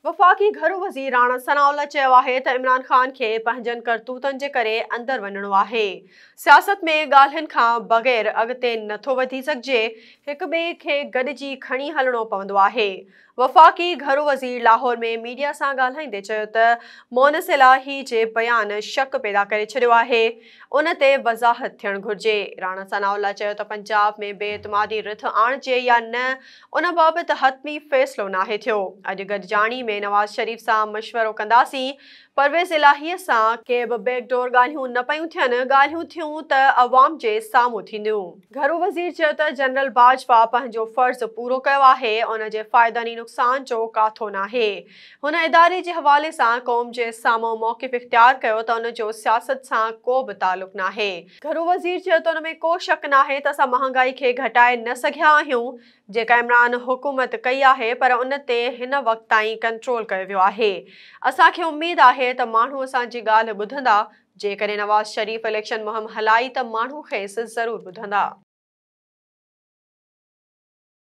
वफ़ाक़ी घरू वज़ीर राणा सनाउल्लाह चयो आहे त इमरान ख़ान खे पंहिंजनि करतूतनि जे करे अंदरि वञिणो आहे। सियासत में ॻाल्हियुनि खां बग़ैर अॻिते नथो वधी सघिजे, हिक ॿिए खे गॾिजी खणी हलणो पवंदो आहे। वफ़ाक़ी घरू वज़ीर लाहौर में मीडिया सां ॻाल्हाईंदे चयो त मोनस इलाही जे बयान शक पैदा करे छॾियो आहे, उन ते वज़ाहत थियणु घुरिजे। राणा सनाउल्लाह चयो त पंजाब में बेइतमादी रिथ आणिजे या न, उन बाबति हतमी फ़ैसिलो नाहे थियो। अॼु गॾिजाणी में नवाज़ शरीफ़ सां मशवरो कंदासीं, परवेज़ इलाहीअ सां के बि बैकडोर ॻाल्हियूं न पयूं थियनि, ॻाल्हियूं थियूं त अवाम जे साम्हूं थींदियूं। घरू वज़ीर चयो त जनरल बाजवा पंहिंजो फ़र्ज़ पूरो कयो आहे, उन जे फ़ाइदनी नुक़सान जो काथो नाहे। हुन इदारे जे हवाले सां क़ौम जे साम्हूं मौक़िफ़ इख़्तियार कयो त उन जो सियासत सां को बि तालुक़ नाहे। घरू वज़ीर चयो त उन में को शक नाहे त असां महांगाई खे घटाए न सघिया आहियूं, जेका इमरान हुकूमत कई आहे, पर उन ते हिन वक़्त ताईं कंट्रोल कयो वियो आहे। असांखे उमेद आहे त माण्हू असांजी ॻाल्हि ॿुधंदा। जेकॾहिं नवाज़ शरीफ़ इलेक्शन मुहिम हलाई त माण्हू खेसि ज़रूर ॿुधंदा।